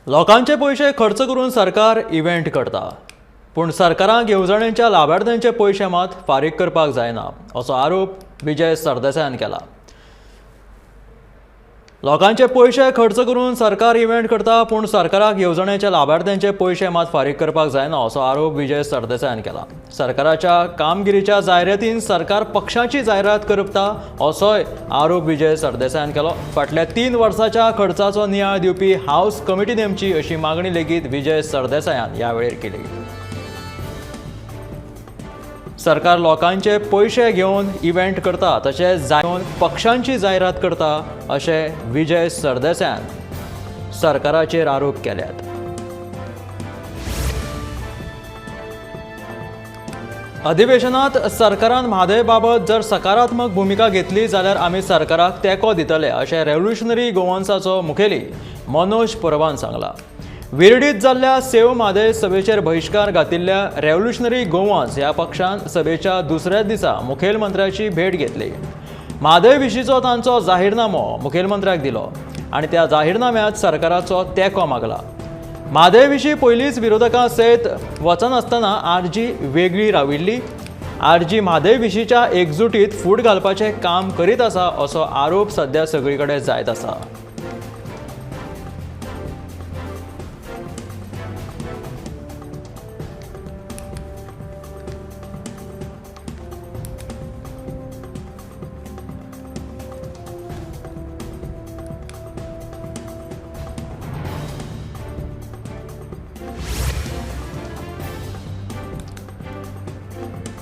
लोकांचे पैसे खर्च करून सरकार इव्हेंट करता, पण सरकाराक येवजणेच्या लाभार्थ्यांचे पैसे मात फारीक करपाक जायना असो आरोप विजय सरदेसायान केला। लोकांचे पैसे खर्च करून सरकार इव्हेंट करता, पण सरकाराक येवजणेच्या लाभार्थ्यांचे पैसे मात फारीक करपाक जायना असो आरोप विजय सरदेसायान केला। सरकाराच्या कामगिरीच्या जायरातीन सरकार पक्षाची जायरात करता असोय आरोप विजय सरदेसायान केलो। फाटल्या 3 वर्साच्या खर्चाचो नियाळ दिवपी हाऊस कमिटी नेमची अशी मागणी लेगीत विजय सरदेसायान ह्या वेळार केली। सरकार लोकांचे पैसे घेवन इव्हेंट करता, तशेंच जावन पक्षांची जायरात करता अशे विजय सरदेसायान सरकाराचेर आरोप केल्यात। अधिवेशनात सरकारान म्हादयबाबत जर सकारात्मक भूमिका घेतली जाल्यार आमी सरकाराक तेंको दितले अशें रेव्होल्युशनरी गोवन्साचो मुखेली मनोज परबान सांगला। विर्डीत जाल्ल्या सेव म्हादय सभेचेर बहिष्कार घातिल्ल्या रेव्होल्युशनरी गोवन्स ह्या पक्षान सभेच्या दुसऱ्याच दिसा मुखेलमंत्र्याची भेट घेतली। म्हादय विशींचो तांचो जाहीरनामो मुखेलमंत्र्याक दिलो आनी त्या जाहीरनाम्यांत सरकाराचो तेंको मागला। म्हादय विशीं पयलींच विरोधकां सयत वचनासतना आरजी वेगळी राविल्ली। आरजी म्हादय विशींच्या एकजुटीत फूट घालपाचें काम करीत आसा असो आरोप सध्या सगळीकडे जायत आसा।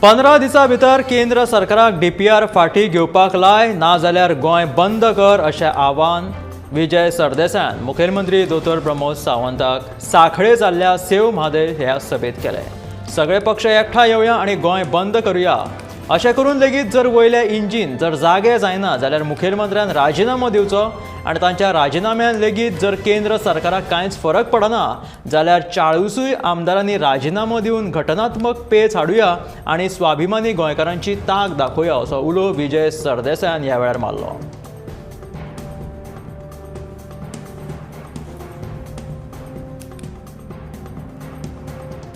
पंदरा दिसां भितर केंद्र सरकाराक डीपीआर फाटीं घेवपाक लाय, ना जाल्यार गोंय बंद कर अशें आवाहन विजय सरदेसायान मुखेलमंत्री दोतोर प्रमोद सावंताक सांखळे जाल्ल्या सेव म्हादय ह्या सभेत केले। सगळे पक्ष एकठांय येवया आनी गोंय बंद करुया अशें करून लेगीत जर वयले इंजीन जर जागे जायना जाल्यार मुखेलमंत्र्यान राजिनामो दिवचो आनी तांच्या राजिनाम्यान लेगीत जर केंद्र सरकाराक कांयच फरक पडना जाल्यार 40 आमदारांनी राजिनामो दिवन घटनात्मक पेच हाडुया आनी स्वाभिमानी गोंयकारांची तांक दाखोवया असो उलो विजय सरदेसायान ह्या वेळार मारलो।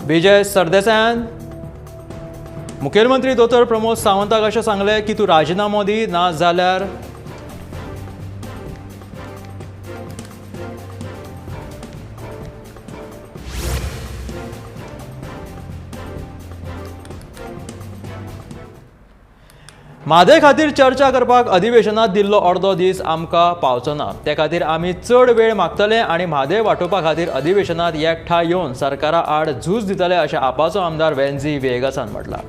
विजय सरदेसायान मुखेलमंत्री दोतोर प्रमोद सावंताक अशें सांगलें की तूं राजिनामो दी, ना जाल्यार म्हादय खातीर चर्चा करपाक अधिवेशनात दिल्लो अर्दो दीस आमकां पावचो ना। ते खातीर आमी चड वेळ मागतले आनी म्हादय वांटोवपा खातीर अधिवेशनात एकठांय येवन सरकारा आड झूज दितले अशें आपाचो आमदार वेन्झी वेगासान म्हटलां।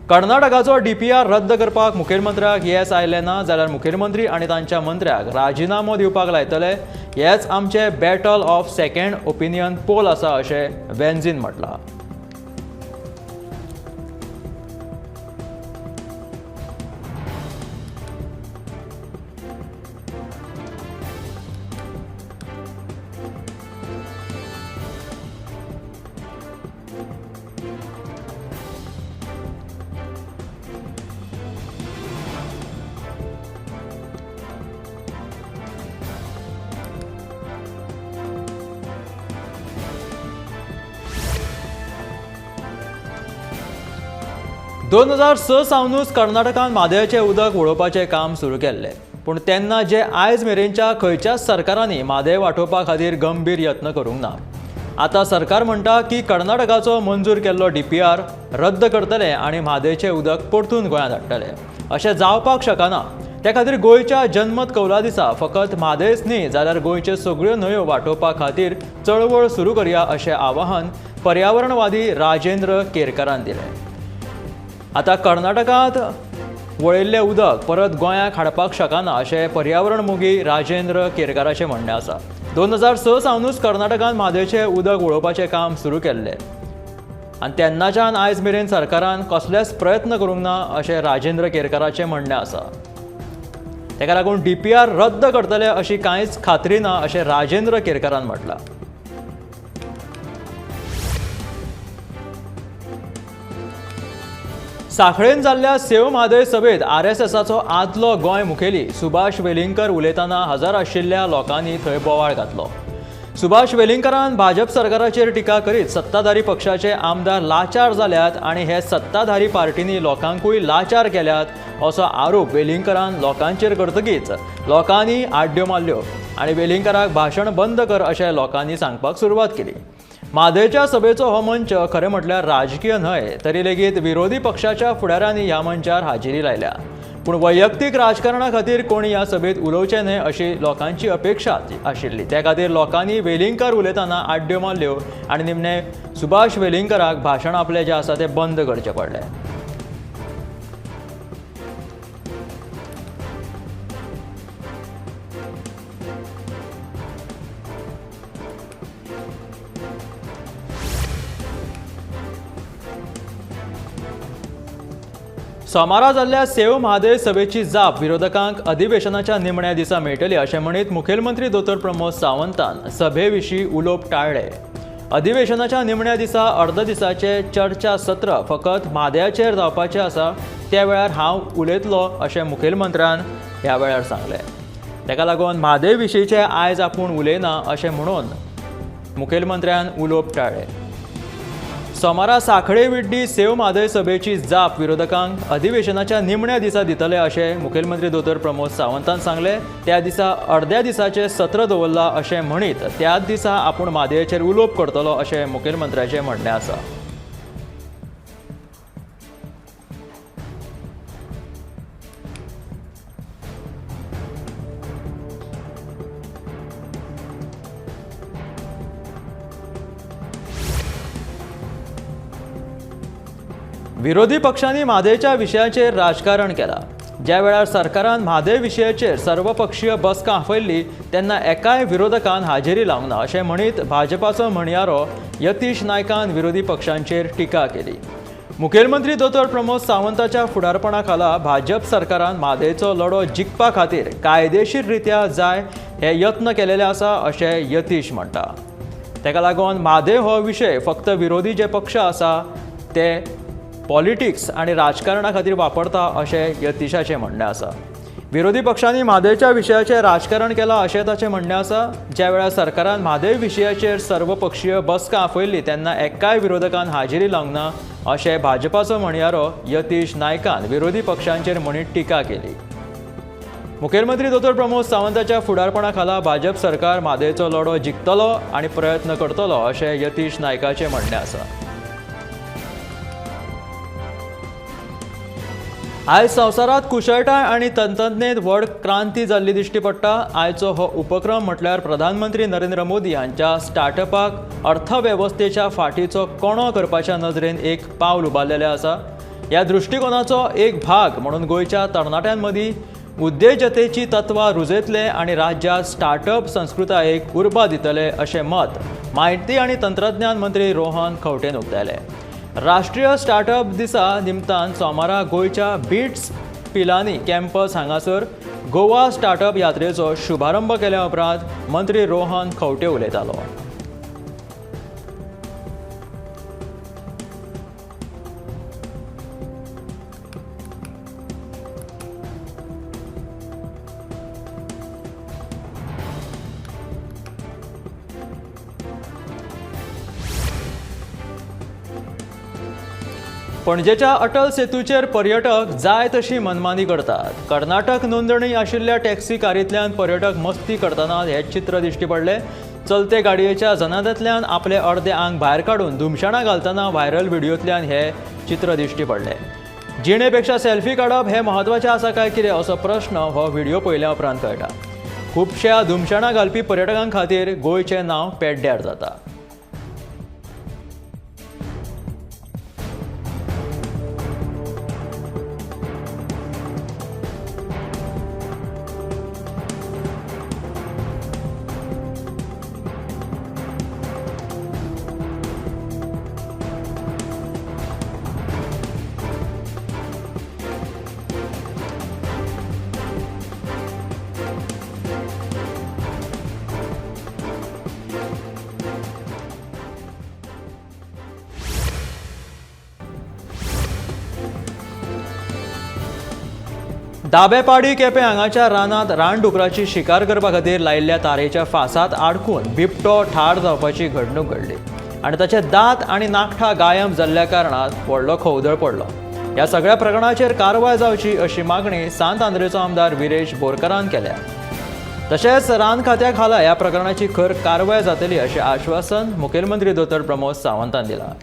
कर्नाटकाचो डीपीआर रद्द करपाक मुखेलमंत्र्याक येस आयलें ना जाल्यार मुखेलमंत्री आनी तांच्या मंत्र्याक राजिनामो दिवपाक लायतले। हेच आमचे battle of second opinion poll आसा अशें वेन्झीन म्हटलां। दोन 2006 सावनूच कर्नाटकान म्हादयाचें उदक वळोवपाचें काम सुरू केल्लें, पूण तेन्ना जे आयज मेरेनच्या खंयच्याच सरकारांनी म्हादय वांटोवपा खातीर गंभीर यत्न करूंक ना। आतां सरकार म्हणटा की कर्नाटकाचो मंजूर केल्लो डीपीआर रद्द करतले आनी म्हादयचें उदक परतून गोंयांत हाडटले। अशें जावपाक शकना। त्या खातीर गोंयच्या जनमत कौला दिसा फकत म्हादयच न्ही जाल्यार गोंयच्यो सगळ्यो न्हंयो वांटोवपा खातीर चळवळ सुरू करया अशें आवाहन पर्यावरणवादी राजेंद्र केरकारान दिलें। आतां कर्नाटकांत वळयल्लें उदक परत गोंयाक हाडपाक शकना अशें पर्यावरण मोगी राजेंद्र केरकाराचें म्हणणें आसा। 2006 सावनूच कर्नाटकांत म्हादयचें उदक वळोवपाचें काम सुरू केल्लें आनी तेन्नाच्यान आयज मेरेन सरकारान कसलेच प्रयत्न करूंक ना अशें राजेंद्र केरकाराचें म्हणणें आसा। तेका लागून डीपीआर रद्द करतले अशी कांयच खात्री ना अशें राजेंद्र केरकारान म्हटलां। सांखळेन जाल्ल्या सेव म्हादय सभेत आरएसएसाचो आदलो गोंय मुखेली सुभाष वेलिंगकर उलयतना हजर आशिल्ल्या लोकांनी थंय बोवाळ घातलो। सुभाष वेलिंगकरान भाजप सरकाराचेर टिका करीत सत्ताधारी पक्षाचे आमदार लाचार जाल्यात आणि हे सत्ताधारी पार्टींनी लोकांकूय लाचार केल्यात असो आरोप वेलिंगकरान लोकांचेर करतकीच लोकांनी आड्ड्यो मारल्यो आणि वेलिंगकराक भाशण बंद कर अशें लोकांनी सांगपाक सुरवात केली. म्हादयच्या सभेचो हो मंच खरें म्हटल्यार राजकीय न्हय तरी लेगीत विरोधी पक्षाच्या फुडाऱ्यांनी ह्या मंचार हाजिरी लायल्या. पूण वैयक्तीक राजकारणा खातीर कोणी ह्या सभेत उलोवचे न्हय अशी लोकांची अपेक्षा आशिल्ली. त्या खातीर लोकांनी वेलिंगकर उलयतना आड्ड्यो मारल्यो आनी निमणे सुभाष वेलिंगकराक भाशण आपलें जें आसा तें बंद करचें पडलें. सोमारा जाल्ल्या सेव म्हादय सभेची जाप विरोधकांक अधिवेशनाच्या निमण्या दिसा मेळटली अशें म्हणीत मुखेलमंत्री दोतोर प्रमोद सावंतान सभे विशीं उलोवप टाळ्ळें. अधिवेशनाच्या निमण्या दिसा अर्द दिसाचे चर्चा सत्र फकत म्हादयाचेर जावपाचें आसा त्या वेळार हांव उलयतलों अशें मुखेलमंत्र्यान ह्या वेळार सांगलें. तेका लागून म्हादय विशींचे आयज आपूण उलयना अशें म्हणून मुखेलमंत्र्यान उलोवप टाळ्ळें. सोमारा सांखळे विड्डी सेव म्हादय सभेची जाप विरोधकांक अधिवेशनाच्या निमण्या दिसा दितले अशें मुखेलमंत्री दोतोर प्रमोद सावंतान सांगलें. त्या दिसा अर्द्या दिसाचें सत्र दवरलां अशें म्हणीत त्याच दिसा आपूण म्हादयेचेर उलोवप करतलो अशें मुखेलमंत्र्याचें म्हणणें आसा. विरोधी पक्षांनी म्हादयच्या विशयाचेर राजकारण केलां. ज्या वेळार सरकारान म्हादय विशयाचेर सर्वपक्षीय बसका आपयल्ली तेन्ना एकाय विरोधकान हाजेरी लावंक ना अशें म्हणीत भाजपाचो म्हणयारो यतीश नायकान विरोधी पक्षांचेर टिका केली. मुखेलमंत्री दोतोर प्रमोद सावंताच्या फुडारपणा खाला भाजप सरकारान म्हादयचो लढो जिखपा खातीर कायदेशीर रित्या जाय हे यत्न केलेले आसा अशें यतीश म्हणटा. तेका लागून म्हादय हो विशय फक्त विरोधी जे पक्ष आसा ते पॉलिटिक्स आणि राजकारणा खातीर वापरता अशें यतीशाचें म्हणणें आसा. विरोधी पक्षांनी म्हादयच्या विशयाचेर राजकारण केलां अशें ताचें म्हणणें आसा. ज्या वेळार सरकारान म्हादय विशयाचेर सर्वपक्षीय बसका आपयल्ली तेन्ना एकाय विरोधकान हाजेरी लावंक ना अशें भाजपाचो म्हणयारो यतीश नायकान विरोधी पक्षांचेर म्हणीत टिका केली. मुखेलमंत्री दोतोर प्रमोद सावंताच्या फुडारपणा खाला भाजप सरकार म्हादयचो लढो जिखतलो आनी प्रयत्न करतलो अशें यतीश नायकाचें म्हणणें आसा. आयज संवसारांत कुशळटाय आनी तंत्रज्ञेत व्हड क्रांती जाल्ली दिश्टी पडटा. आयचो हो उपक्रम म्हटल्यार प्रधानमंत्री नरेंद्र मोदी हांच्या स्टार्टअपाक अर्थवेवस्थेच्या फाटीचो कोणो करपाच्या नदरेन एक पावल उबारलेलें आसा. ह्या दृश्टिकोनाचो एक भाग म्हणून गोंयच्या तरणाट्यांमदीं उद्देजकतेची तत्वां रुजयतले आनी राज्यांत स्टार्टअप संस्कृतायेक उर्बा दितले अशें मत माहिती आनी तंत्रज्ञान मंत्री रोहन खंवटेन उक्तायलें. राष्ट्रीय स्टार्टअप दिसा निमतान सोमारा गोंयच्या बिट्स पिलानी कॅम्पस हांगासर गोवा स्टार्टअप यात्रेचो शुभारंभ केल्या उपरांत मंत्री रोहन खंवटे उलयतालो. पणजेच्या अटल सेतूचेर पर्यटक जाय तशी मनमानी करतात. कर्नाटक नोंदणी आशिल्ल्या टॅक्सी कारींतल्यान पर्यटक मस्ती करतना हे चित्र दिश्टी पडले. चलते गाडयेच्या जनाद्यांतल्यान आपले अर्दे आंग भायर काडून धुमशाणां घालतना व्हायरल व्हिडिओंतल्यान हे चित्र दिश्टी पडले. जिणेपेक्षा सेल्फी काडप हें म्हत्वाचें आसा काय कितें असो प्रश्न हो व्हिडिओ पळयल्या उपरांत कळटा. खुबश्या धुमशाणां घालपी पर्यटकां खातीर गोंयचें नांव पेड्ड्यार जाता. दाबेपाडी केपें हांगाच्या रानांत रानडुकराची शिकार करपा खातीर लायिल्ल्या तारेच्या फासात आडकून बिबटो ठार जावपाची घडणूक घडली आनी ताचे दांत आनी नाखटां गायब जाल्ल्या कारणान व्हडलो खवदळ पडलो. ह्या सगळ्या प्रकरणाचेर कारवाय जावची अशी मागणी सांत आंद्रेचो आमदार विरेश बोरकारान केल्या. तशेंच रान खात्याक हाला ह्या प्रकरणाची खर कारवाय जातली अशें आश्वासन मुखेलमंत्री दोतोर प्रमोद सावंतान दिलां.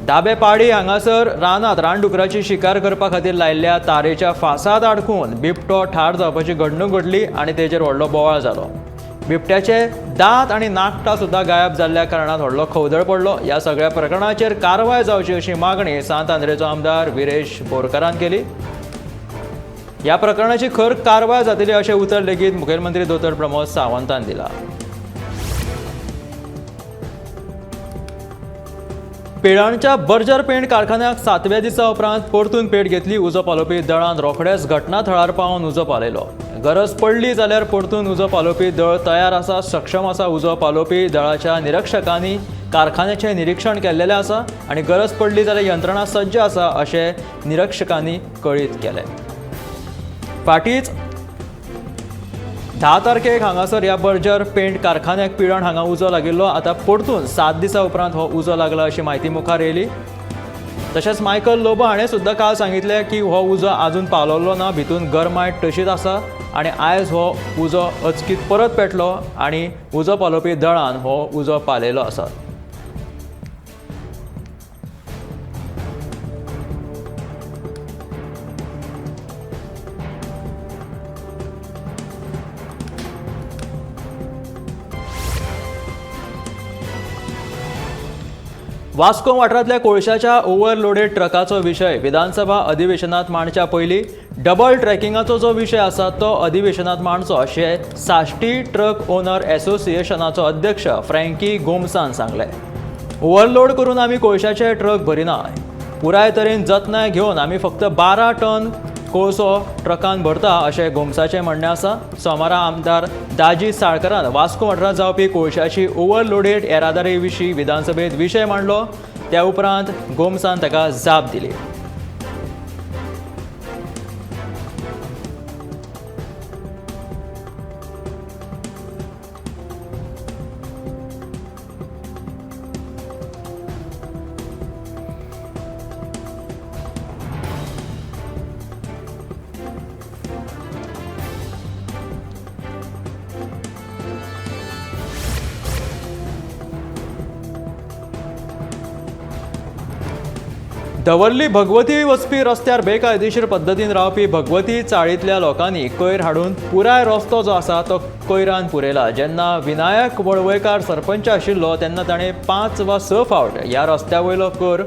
दाबेपाडी हांगासर रानांत रानडुकराची शिकार करपा खातीर लायिल्ल्या तारेच्या फासात आडकून बिबटो ठार जावपाची घडणूक घडली आनी तेजेर व्हडलो बोवाळ जालो. बिबट्याचे दांत आनी नाखटां सुद्दां गायब जाल्ल्या कारणान व्हडलो खवदळ पडलो. ह्या सगळ्या प्रकरणाचेर कारवाय जावची अशी मागणी सांत आंद्रेचो आमदार विरेश बोरकारान केली. ह्या प्रकरणाची खर कारवाय जातली अशें उतर लेगीत मुखेलमंत्री दोतोर प्रमोद सावंतान दिलां. पिळाणच्या बर्जर पेंट कारखान्याक 7व्या दिसा उपरांत परतून पेट घेतली. उजो पालोवपी दळान रोखडेच घटनाथळार पावन उजो पालयलो. गरज पडली जाल्यार परतून उजो पालोवपी दळ तयार आसा, सक्षम आसा. उजो पालोवपी दळाच्या निरीक्षकांनी कारखान्याचें निरीक्षण केल्लेलें आसा आनी गरज पडली जाल्यार यंत्रणा सज्ज आसा अशें निरीक्षकांनी कळीत केलें. फाटींच 10 तारखेक हांगासर ह्या बर्जर पेंट कारखान्याक पिळण हांगा उजो लागिल्लो. आतां परतून 7 दिसां उपरांत हो उजो लागला अशी म्हायती मुखार येयली. तशेंच मायकल लोबो हाणें सुद्दां काल सांगितलें की हो उजो आजून पावलोलो ना, भितून गरमायट तशीच आसा आनी आयज हो उजो अचकीत परत पेटलो आनी उजो पालोवपी दळान हो उजो पालयलो आसा. वास्को वाठारांतल्या कोळशाच्या ओव्हरलोडेड ट्रकाचो विशय विधानसभा अधिवेशनात मांडच्या पयलीं डबल ट्रॅकिंगाचो जो विशय आसा तो अधिवेशनात मांडचो अशें साश्टी ट्रक ओनर असोसिएशनाचो अध्यक्ष फ्रँकी गोमसान सांगलें. ओव्हरलोड करून आमी कोळशाचे ट्रक भरिना. पुराय तरेन जतनाय घेवन आमी फक्त 12 टन कोळसो ट्रकान भरता अशें गोमसाचें म्हणणें आसा. सोमारा आमदार दाजी साळकरान वास्को वाठारांत जावपी कोळशाची ओव्हरलोडेड येरादारी विशीं विधानसभेत विशय मांडलो. त्या उपरांत गोमसान ताका जाप दिली. दवर्ली भगवती वचपी रस्त्यार बेकायदेशीर पद्दतीन रावपी भगवती चाळींतल्या लोकांनी कोयर हाडून पुराय रस्तो जो आसा तो कोयरान पुरयला. जेन्ना विनायक वळवयकार सरपंच आशिल्लो तेन्ना ताणें 5 वा 6 फावट ह्या रस्त्या वयलो कोयर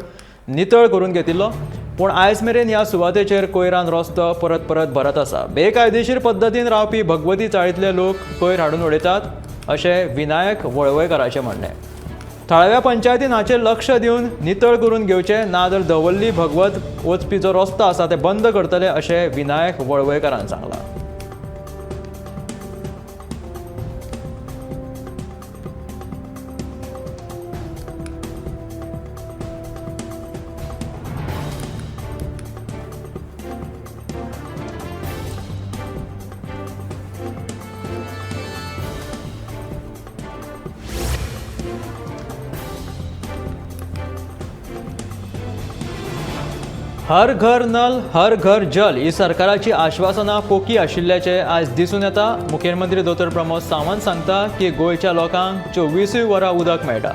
नितळ करून घेतिल्लो. पूण आयज मेरेन ह्या सुवातेचेर कोयरान रस्तो परत परत भरत आसा. बेकायदेशीर पद्दतीन रावपी भगवती चाळींतले लोक कोयर हाडून उडयतात अशें विनायक वळवयकाराचें म्हणणें. थळाव्या पंचायतीन हाचेर लक्ष दिवन नितळ करून घेवचे ना जाल्यार दवर्ली भगवत वचपी जो रस्तो आसा ते बंद करतले अशें विनायक वळवयकारान सांगलां. हर घर नल हर घर जल ही सरकाराची आश्वासनां पोकी आशिल्ल्याचें आयज दिसून येता. मुखेलमंत्री दोतोर प्रमोद सावंत सांगता की गोंयच्या लोकांक 24 वरां उदक मेळटा.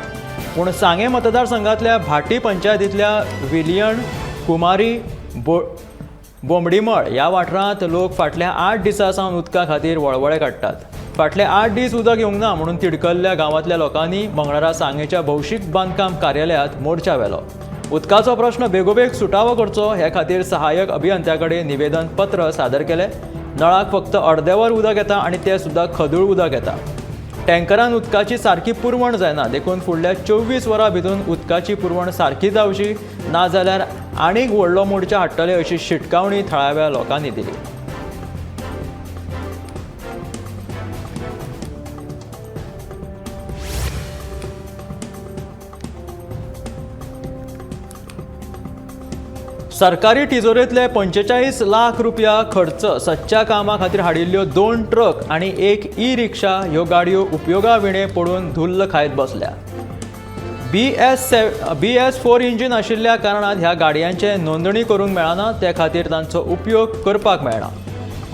पूण सांगे मतदारसंघांतल्या भाटी पंचायतींतल्या विलियण, कुमारी, बोमडीमळ ह्या वाठारांत लोक फाटल्या 8 दिसां सावन उदका खातीर वळवळे काडटात. फाटले 8 दीस उदक येवंक ना म्हणून तिडकल्ल्या गांवांतल्या लोकांनी मंगळारा सांगेच्या भौशीक बांदकाम कार्यालयांत मोर्चा व्हेलो. उदकाचो प्रश्न बेगोबेग सुटावो करचो हे खातीर सहाय्यक अभियंत्या कडेन निवेदन पत्र सादर केलें. नळाक फक्त अर्देवर उदक येता आनी तें सुद्दां खदूळ उदक येता. टँकरान उदकाची सारकी पुरवण जायना. देखून फुडल्या 24 वरां भितर उदकाची पुरवण सारकी जावची ना जाल्यार आनीक व्हडलो मोर्चा हाडटले अशी शिटकावणी थळाव्या लोकांनी दिली. सरकारी तिजोरेंतले 45 लाख रुपया खर्च सच्च्या कामा खातीर हाडिल्ल्यो 2 ट्रक आनी 1 ई-रिक्षा ह्यो गाडयो उपयोगा विणे पडून धुल्ल खायत बसल्या. BS4 इंजिन आशिल्ल्या कारणान ह्या गाडयांचे नोंदणी करूंक मेळना, ते खातीर तांचो उपयोग करपाक मेळना.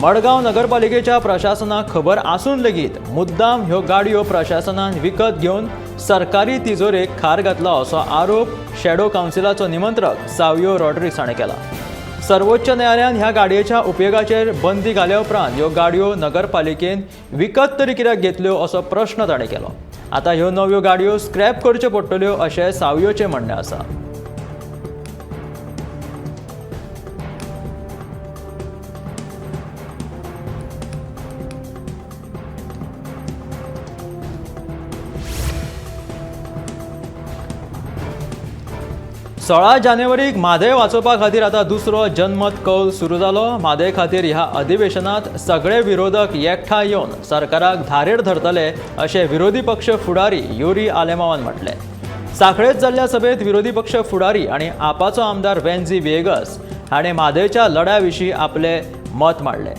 मडगांव नगरपालिकेच्या प्रशासनाक खबर आसून लेगीत मुद्दाम ह्यो गाडयो प्रशासनान विकत घेवन सरकारी तिजोरेक खार घातला असो आरोप शॅडो कावन्सिलाचो निमंत्रक सावियो रॉड्रिग्स हाणें केला. सर्वोच्च न्यायालयान ह्या गाडयेच्या उपयोगाचेर बंदी घाल्या उपरांत ह्यो गाडयो नगरपालिकेन विकत तरी कित्याक घेतल्यो असो प्रश्न ताणें केलो. आतां ह्यो नव्यो गाडयो स्क्रॅप करच्यो पडटल्यो अशें सावियोचें म्हणणें आसा. सोळा जानेवारीक म्हादय वाचोवपा खातीर आतां दुसरो जनमत कौल सुरू जालो. म्हादय खातीर ह्या अधिवेशनांत सगळे विरोधक एकठांय येवन सरकाराक धारेर धरतले अशें विरोधी पक्ष फुडारी युरी आलेमावान म्हटलें. सांखळेत जाल्ल्या सभेत विरोधी पक्ष फुडारी आनी आपाचो आमदार वेन्झी विएगस हाणें म्हादयच्या लढ्या विशीं आपलें मत मांडलें.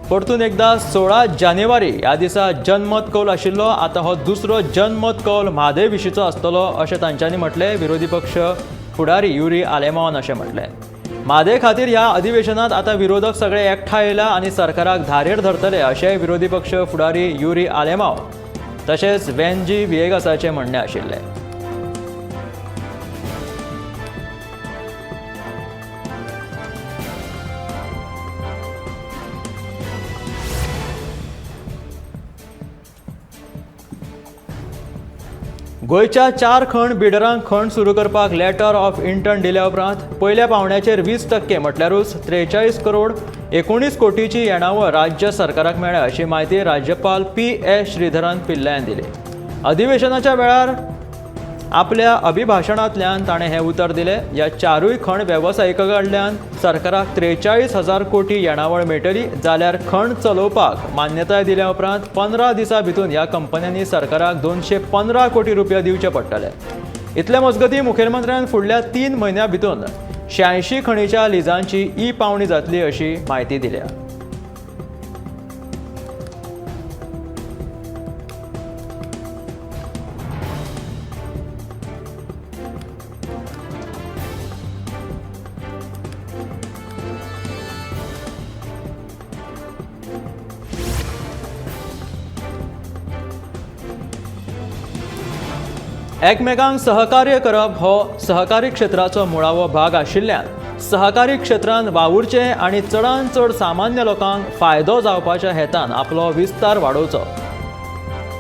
परतून एकदा 16 जानेवारी ह्या दिसा जनमत कौल आशिल्लो. आतां हो दुसरो जनमत कौल म्हादय विशींचो आसतलो अशें तांच्यांनी म्हटलें. विरोधी पक्ष फुडारी युरी आलेमावान अशें म्हटलें. म्हादय खातीर ह्या अधिवेशनांत आतां विरोधक सगळे एकठांय येयला आनी सरकाराक धारेर धरतले अशेंय विरोधी पक्ष फुडारी युरी आलेमाव तशेंच वेन्झी विएगसाचें म्हणणें आशिल्लें. गोंयच्या 4 खण बिल्डरांक खण सुरू करपाक लेटर ऑफ इंटंट दिल्या उपरांत पयल्या पावण्याचेर 20% म्हटल्यारूच 43 करोड 19 कोटीची येणावळ राज्य सरकाराक मेळ्ळ्या अशी माहिती राज्यपाल P.S. श्रीधरन पिल्लान दिली. अधिवेशनाच्या वेळार आपल्या अभिभाशणांतल्यान ताणें हें उतर दिलें. ह्या 4 खण वेवसायिका कडल्यान सरकाराक 43,000 कोटी येणावळ मेळटली, जाल्यार खण चलोवपाक मान्यताय दिल्या उपरांत 15 दिसां भितून ह्या कंपन्यांनी सरकाराक 215 कोटी रुपया दिवचे पडटले. इतले मजगतीं मुखेलमंत्र्यान फुडल्या 3 म्हयन्यां भितून 86 खणीच्या लिजांची ई पावणी जातली अशी माहिती दिल्या. एकमेकांक सहकार्य करप हो सहकारी क्षेत्राचो मुळावो भाग आशिल्ल्यान सहकारी क्षेत्रांत वावुरचे आनी चडांत चड सामान्य लोकांक फायदो जावपाच्या हेतान आपलो विस्तार वाडोवचो.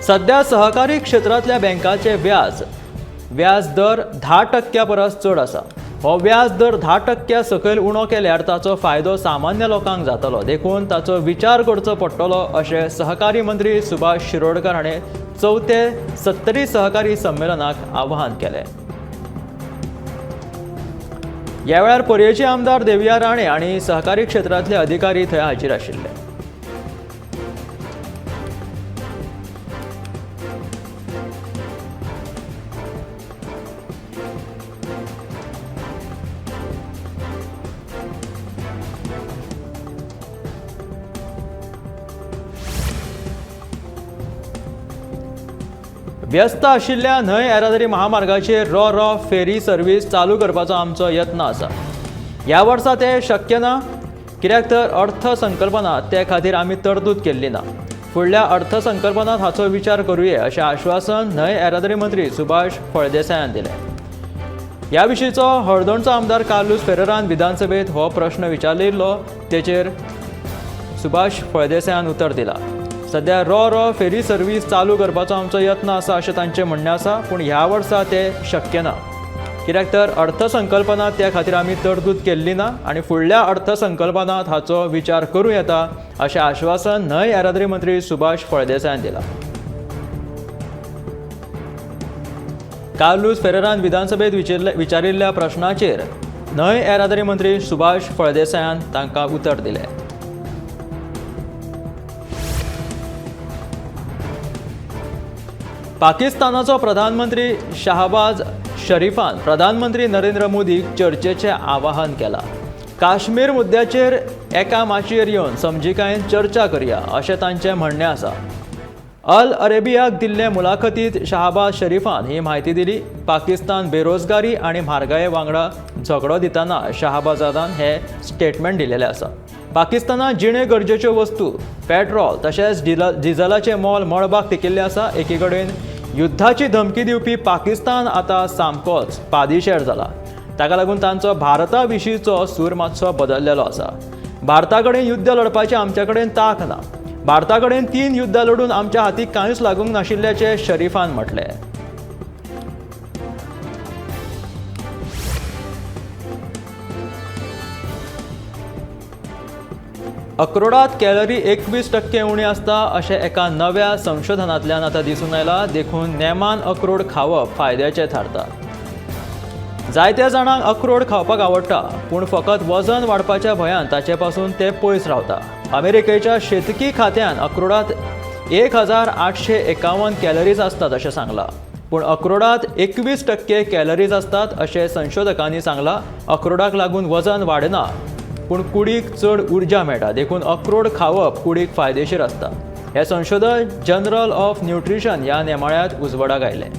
सध्या सहकारी क्षेत्रांतल्या बँकांचे व्याज दर 10% परस चड आसा. हो व्याज दर 10% सकयल उणो केल्यार ताचो फायदो सामान्य लोकांक जातलो. देखून ताचो विचार करचो पडटलो अशें सहकारी मंत्री सुभाष शिरोडकर हाणें 4थे सत्तरी सहकारी संमेलनाक आवाहन केलें. ह्या वेळार पर्येचे आमदार देविया राणे आनी सहकारी क्षेत्रांतले अधिकारी थंय हाजीर आशिल्ले. व्यस्त आशिल्ल्या न्हंय येरादारी महामार्गाचेर रो फेरी सर्वीस चालू करपाचो आमचो यत्न आसा. ह्या वर्सा तें शक्य ना, कित्याक तर अर्थसंकल्पनांत ते खातीर आमी तरतूद केल्ली ना. फुडल्या अर्थसंकल्पनांत हाचो विचार करूये अशें आश्वासन न्हंय येरादारी मंत्री सुभाष फळदेसायान दिलें. ह्या विशींचो हळदोणचो आमदार कार्लोस फेरेरान विधानसभेत हो प्रश्न विचारिल्लो, तेचेर सुभाष फळदेसायान उतर दिलां. सध्या रो फेरी सर्वीस चालू करपाचो आमचो यत्न आसा अशें तांचें म्हणणें आसा, पूण ह्या वर्सा तें शक्य ना, कित्याक तर अर्थसंकल्पनांत त्या खातीर आमी तरतूद केल्ली ना आनी फुडल्या अर्थसंकल्पनांत हाचो विचार करूं येता अशें आश्वासन न्हंय येरादारी मंत्री सुभाष फळदेसायान दिलां. कार्लोस फेरेरान विधानसभेत विचारिल्ल्या प्रश्नाचेर न्हंय येरादारी मंत्री सुभाष फळदेसायान तांकां उतर दिलें. पाकिस्तानाचो प्रधानमंत्री शाहबाज शरीफान प्रधानमंत्री नरेंद्र मोदीक चर्चेचें आवाहन केलां. काश्मीर मुद्द्याचेर एका माचयेर येवन समजिकायेन चर्चा करया अशें तांचें म्हणणें आसा. अल अरेबियाक दिल्ले मुलाखतींत शाहबाज शरीफान ही म्हायती दिली. पाकिस्तान बेरोजगारी आनी म्हारगाये वांगडा झगडो दितना शाहबाजान हे स्टेटमेंट दिलेलें आसा. पाकिस्तानात जिणे गरजेच्यो वस्तू पेट्रोल तशेंच डिझलाचें मोल मळबाक तेंकिल्लें आसा. एके कडेन युद्धाची धमकी दिवपी पाकिस्तान आतां सामकोच पादेशीर जाला. ताका लागून तांचो भारता विशींचो सूर मातसो बदललेलो आसा. भारता कडेन युद्ध लडपाचें आमचे कडेन तांक ना. भारता कडेन 3 युद्धां लडून आमच्या हातीक कांयच लागूंक नाशिल्ल्याचें शरीफान म्हटलें. अक्रोडात कॅलरी 21% उणी आसता अशें एका नव्या संशोधनांतल्यान आतां दिसून आयलां. देखून नेमान अक्रोड खावप फायद्याचें थारता. जायत्या जाणांक अक्रोड खावपाक आवडटा, पूण फकत वजन वाडपाच्या भंयान ताचे पासून ते पयस रावता. अमेरिकेच्या शेतकी खात्यान अक्रोडात 1851 कॅलरीज आसतात अशें सांगलां. पूण अक्रोडात 21% कॅलरीज आसतात अशें संशोधकांनी सांगलां. अक्रोडाक लागून वजन वाडना, पूण कुडीक चड उर्जा मेळटा. देखून अक्रोड खावप कुडीक फायदेशीर आसता. हें संशोधन जर्नल ऑफ न्यूट्रिशन ह्या नेमाळ्यांत उजवाडाक आयलें.